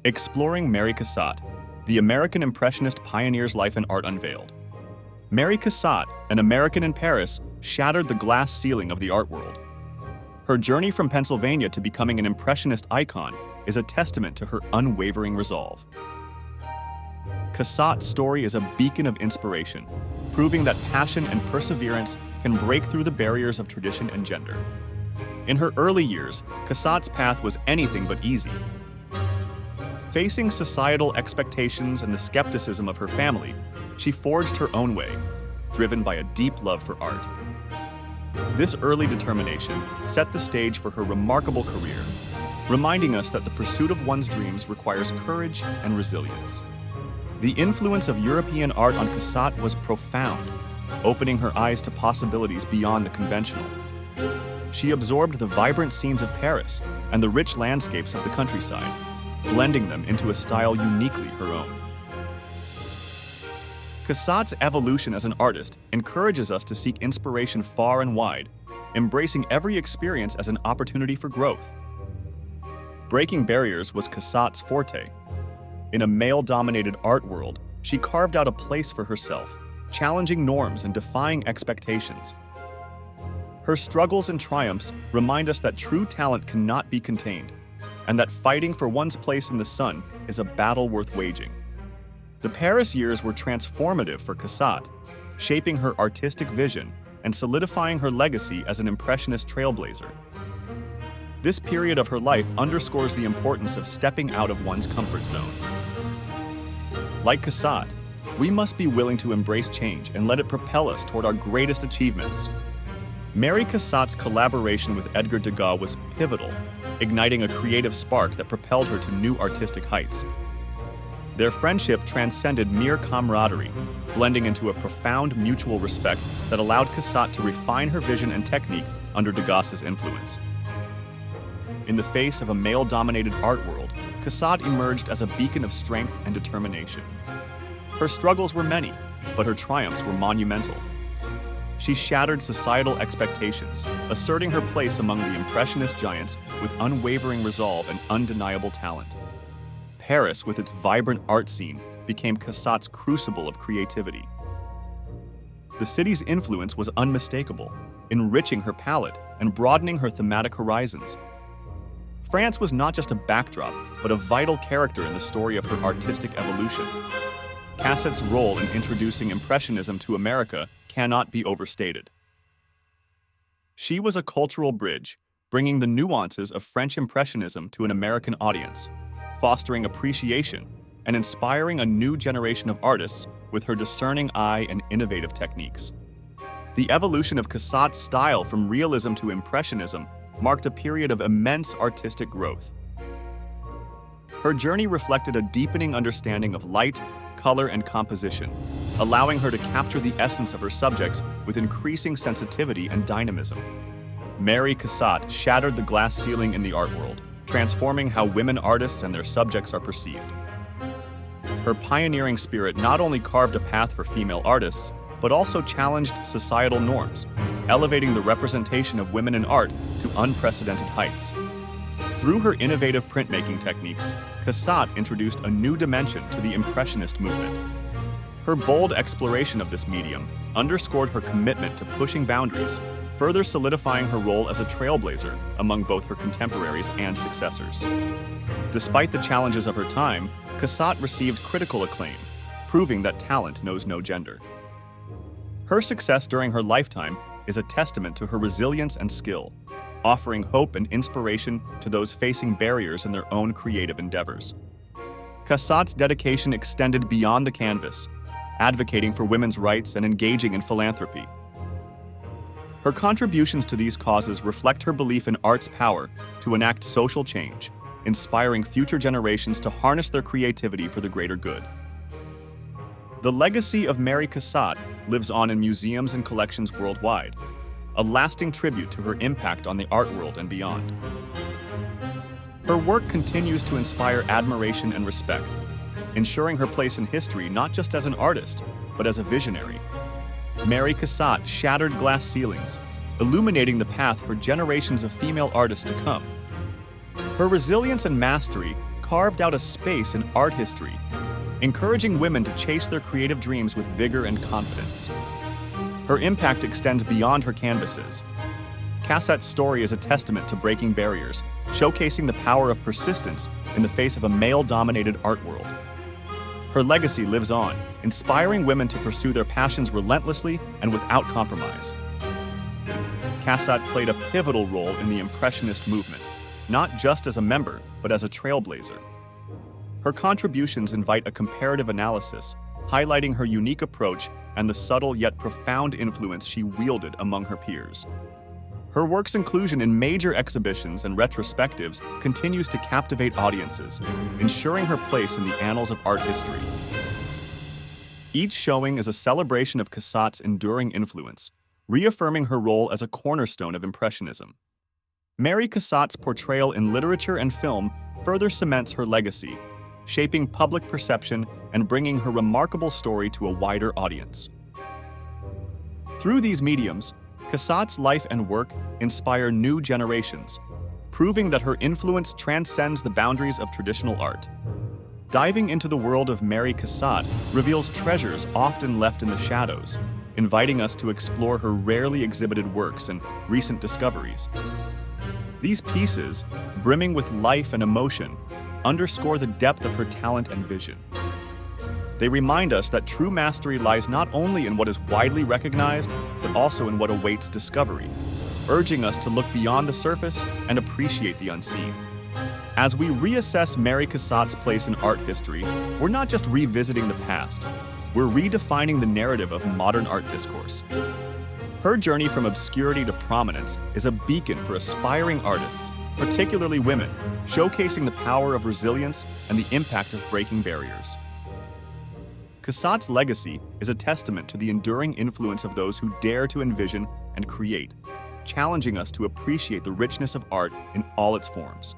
Exploring Mary Cassatt, the American Impressionist pioneer's life and art unveiled. Mary Cassatt, an American in Paris, shattered the glass ceiling of the art world. Her journey from Pennsylvania to becoming an Impressionist icon is a testament to her unwavering resolve. Cassatt's story is a beacon of inspiration, proving that passion and perseverance can break through the barriers of tradition and gender. In her early years, Cassatt's path was anything but easy. Facing societal expectations and the skepticism of her family, she forged her own way, driven by a deep love for art. This early determination set the stage for her remarkable career, reminding us that the pursuit of one's dreams requires courage and resilience. The influence of European art on Cassatt was profound, opening her eyes to possibilities beyond the conventional. She absorbed the vibrant scenes of Paris and the rich landscapes of the countryside, blending them into a style uniquely her own. Cassatt's evolution as an artist encourages us to seek inspiration far and wide, embracing every experience as an opportunity for growth. Breaking barriers was Cassatt's forte. In a male-dominated art world, she carved out a place for herself, challenging norms and defying expectations. Her struggles and triumphs remind us that true talent cannot be contained, and that fighting for one's place in the sun is a battle worth waging. The Paris years were transformative for Cassatt, shaping her artistic vision and solidifying her legacy as an Impressionist trailblazer. This period of her life underscores the importance of stepping out of one's comfort zone. Like Cassatt, we must be willing to embrace change and let it propel us toward our greatest achievements. Mary Cassatt's collaboration with Edgar Degas was pivotal, igniting a creative spark that propelled her to new artistic heights. Their friendship transcended mere camaraderie, blending into a profound mutual respect that allowed Cassatt to refine her vision and technique under Degas's influence. In the face of a male-dominated art world, Cassatt emerged as a beacon of strength and determination. Her struggles were many, but her triumphs were monumental. She shattered societal expectations, asserting her place among the Impressionist giants with unwavering resolve and undeniable talent. Paris, with its vibrant art scene, became Cassatt's crucible of creativity. The city's influence was unmistakable, enriching her palette and broadening her thematic horizons. France was not just a backdrop, but a vital character in the story of her artistic evolution. Cassatt's role in introducing Impressionism to America cannot be overstated. She was a cultural bridge, bringing the nuances of French Impressionism to an American audience, fostering appreciation and inspiring a new generation of artists with her discerning eye and innovative techniques. The evolution of Cassatt's style from realism to Impressionism marked a period of immense artistic growth. Her journey reflected a deepening understanding of light, color, and composition, allowing her to capture the essence of her subjects with increasing sensitivity and dynamism. Mary Cassatt shattered the glass ceiling in the art world, transforming how women artists and their subjects are perceived. Her pioneering spirit not only carved a path for female artists, but also challenged societal norms, elevating the representation of women in art to unprecedented heights. Through her innovative printmaking techniques, Cassatt introduced a new dimension to the Impressionist movement. Her bold exploration of this medium underscored her commitment to pushing boundaries, further solidifying her role as a trailblazer among both her contemporaries and successors. Despite the challenges of her time, Cassatt received critical acclaim, proving that talent knows no gender. Her success during her lifetime is a testament to her resilience and skill, offering hope and inspiration to those facing barriers in their own creative endeavors. Cassatt's dedication extended beyond the canvas, advocating for women's rights and engaging in philanthropy. Her contributions to these causes reflect her belief in art's power to enact social change, inspiring future generations to harness their creativity for the greater good. The legacy of Mary Cassatt lives on in museums and collections worldwide, a lasting tribute to her impact on the art world and beyond. Her work continues to inspire admiration and respect, ensuring her place in history not just as an artist, but as a visionary. Mary Cassatt shattered glass ceilings, illuminating the path for generations of female artists to come. Her resilience and mastery carved out a space in art history, encouraging women to chase their creative dreams with vigor and confidence. Her impact extends beyond her canvases. Cassatt's story is a testament to breaking barriers, showcasing the power of persistence in the face of a male-dominated art world. Her legacy lives on, inspiring women to pursue their passions relentlessly and without compromise. Cassatt played a pivotal role in the Impressionist movement, not just as a member, but as a trailblazer. Her contributions invite a comparative analysis, highlighting her unique approach and the subtle yet profound influence she wielded among her peers. Her work's inclusion in major exhibitions and retrospectives continues to captivate audiences, ensuring her place in the annals of art history. Each showing is a celebration of Cassatt's enduring influence, reaffirming her role as a cornerstone of Impressionism. Mary Cassatt's portrayal in literature and film further cements her legacy, shaping public perception and bringing her remarkable story to a wider audience. Through these mediums, Cassatt's life and work inspire new generations, proving that her influence transcends the boundaries of traditional art. Diving into the world of Mary Cassatt reveals treasures often left in the shadows, inviting us to explore her rarely exhibited works and recent discoveries. These pieces, brimming with life and emotion, underscore the depth of her talent and vision. They remind us that true mastery lies not only in what is widely recognized, but also in what awaits discovery, urging us to look beyond the surface and appreciate the unseen. As we reassess Mary Cassatt's place in art history, we're not just revisiting the past, we're redefining the narrative of modern art discourse. Her journey from obscurity to prominence is a beacon for aspiring artists, particularly women, showcasing the power of resilience and the impact of breaking barriers. Cassatt's legacy is a testament to the enduring influence of those who dare to envision and create, challenging us to appreciate the richness of art in all its forms.